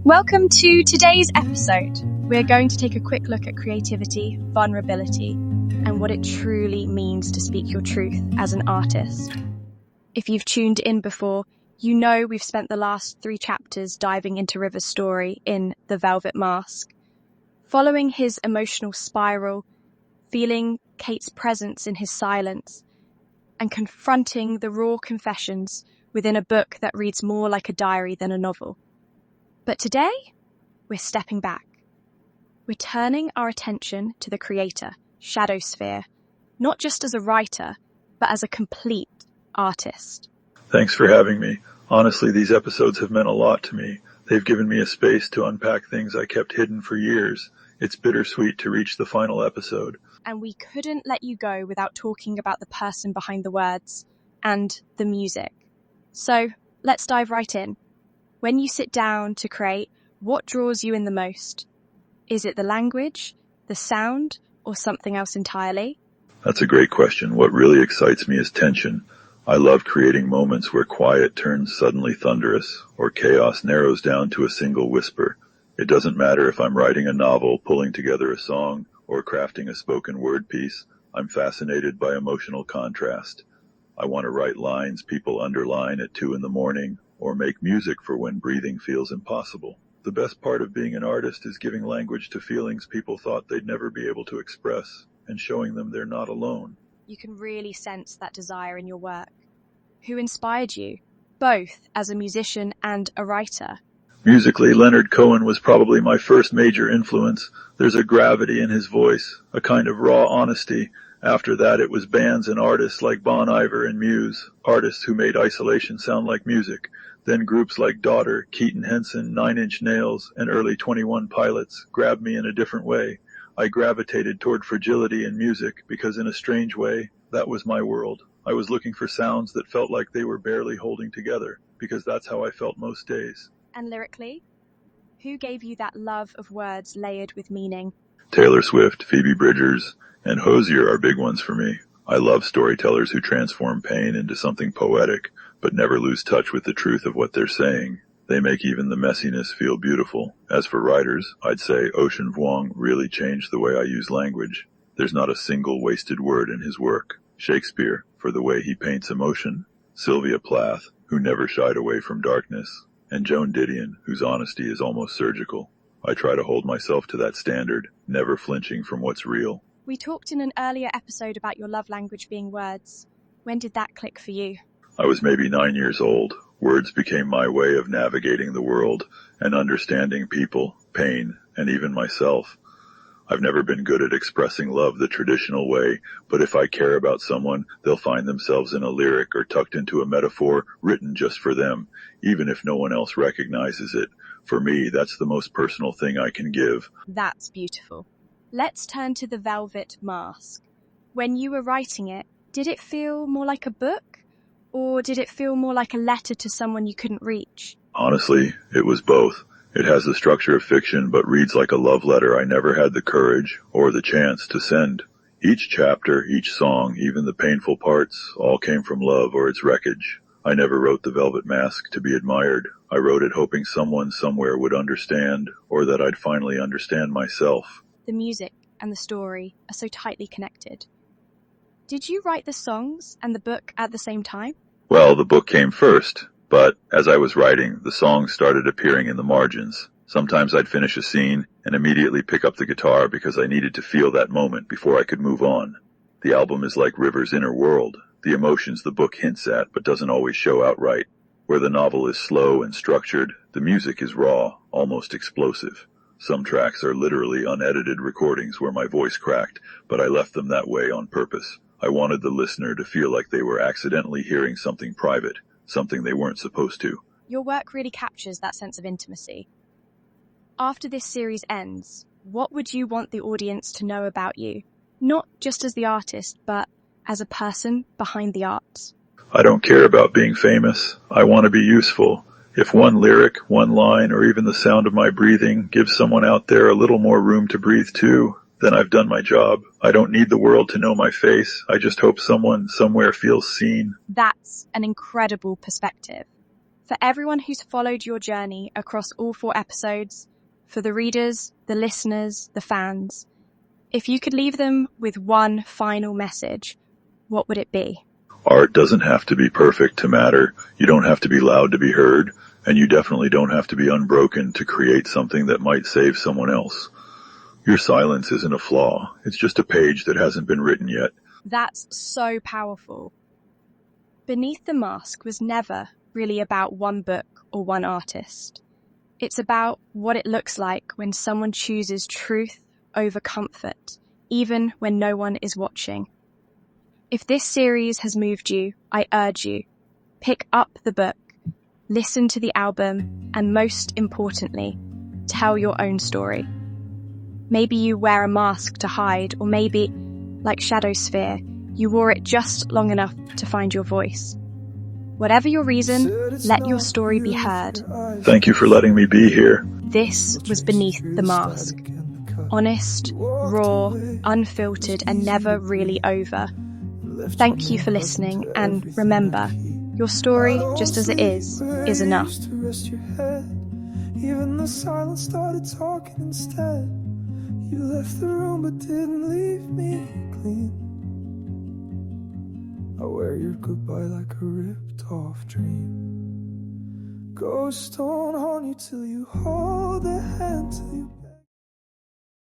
Welcome to today's episode. We're going to take a quick look at creativity, vulnerability, and what it truly means to speak your truth as an artist. If you've tuned in before, you know we've spent the last 3 chapters diving into River's story in The Velvet Mask, following his emotional spiral, feeling Kate's presence in his silence, and confronting the raw confessions within a book that reads more like a diary than a novel. But today, we're stepping back. We're turning our attention to the creator, Shadowssphere, not just as a writer, but as a complete artist. Thanks for having me. Honestly, these episodes have meant a lot to me. They've given me a space to unpack things I kept hidden for years. It's bittersweet to reach the final episode. And we couldn't let you go without talking about the person behind the words and the music. So let's dive right in. When you sit down to create, what draws you in the most? Is it the language, the sound, or something else entirely? That's a great question. What really excites me is tension. I love creating moments where quiet turns suddenly thunderous, or chaos narrows down to a single whisper. It doesn't matter if I'm writing a novel, pulling together a song, or crafting a spoken word piece. I'm fascinated by emotional contrast. I want to write lines people underline at 2 a.m, or make music for when breathing feels impossible. The best part of being an artist is giving language to feelings people thought they'd never be able to express, and showing them they're not alone. You can really sense that desire in your work. Who inspired you, both as a musician and a writer? Musically, Leonard Cohen was probably my first major influence. There's a gravity in his voice, a kind of raw honesty. After that, it was bands and artists like Iver and Muse, artists who made isolation sound like music. Then groups like Daughter, Keaton Henson, 9 Inch Nails, and early 21 Pilots grabbed me in a different way. I gravitated toward fragility in music because in a strange way, that was my world. I was looking for sounds that felt like they were barely holding together, because that's how I felt most days. And lyrically? Who gave you that love of words layered with meaning? Taylor Swift, Phoebe Bridgers, and Hozier are big ones for me. I love storytellers who transform pain into something poetic, but never lose touch with the truth of what they're saying. They make even the messiness feel beautiful. As for writers, I'd say Ocean Vuong really changed the way I use language. There's not a single wasted word in his work. Shakespeare, for the way he paints emotion. Sylvia Plath, who never shied away from darkness. And Joan Didion, whose honesty is almost surgical. I try to hold myself to that standard, never flinching from what's real. We talked in an earlier episode about your love language being words. When did that click for you? I was maybe 9 years old. Words became my way of navigating the world and understanding people, pain, and even myself. I've never been good at expressing love the traditional way, but if I care about someone, they'll find themselves in a lyric or tucked into a metaphor written just for them, even if no one else recognizes it. For me, that's the most personal thing I can give. That's beautiful. Let's turn to The Velvet Mask. When you were writing it, did it feel more like a book? Or did it feel more like a letter to someone you couldn't reach? Honestly, it was both. It has the structure of fiction, but reads like a love letter I never had the courage or the chance to send. Each chapter, each song, even the painful parts, all came from love or its wreckage. I never wrote The Velvet Mask to be admired. I wrote it hoping someone somewhere would understand, or that I'd finally understand myself. The music and the story are so tightly connected. Did you write the songs and the book at the same time? Well, the book came first, but as I was writing, the songs started appearing in the margins. Sometimes I'd finish a scene and immediately pick up the guitar because I needed to feel that moment before I could move on. The album is like River's inner world, the emotions the book hints at but doesn't always show outright. Where the novel is slow and structured, the music is raw, almost explosive. Some tracks are literally unedited recordings where my voice cracked, but I left them that way on purpose. I wanted the listener to feel like they were accidentally hearing something private, something they weren't supposed to. Your work really captures that sense of intimacy. After this series ends, what would you want the audience to know about you? Not just as the artist, but as a person behind the art. I don't care about being famous. I want to be useful. If one lyric, one line, or even the sound of my breathing gives someone out there a little more room to breathe too, then I've done my job. I don't need the world to know my face. I just hope someone somewhere feels seen. That's an incredible perspective. For everyone who's followed your journey across all 4 episodes, for the readers, the listeners, the fans, if you could leave them with one final message, what would it be? Art doesn't have to be perfect to matter. You don't have to be loud to be heard, and you definitely don't have to be unbroken to create something that might save someone else. Your silence isn't a flaw. It's just a page that hasn't been written yet. That's so powerful. Beneath the Mask was never really about one book or one artist. It's about what it looks like when someone chooses truth over comfort, even when no one is watching. If this series has moved you, I urge you, pick up the book, listen to the album, and most importantly, tell your own story. Maybe you wear a mask to hide, or maybe, like Shadowssphere, you wore it just long enough to find your voice. Whatever your reason, let your story be heard. Thank you for letting me be here. This was Beneath the Mask. Honest, raw, unfiltered, and never really over. Thank you for listening, and remember, your story, just as it is enough. Even the silence started talking instead. You left the room but didn't leave me clean. I wear your goodbye like a ripped off dream. Ghosts don't haunt you till you hold their hand till you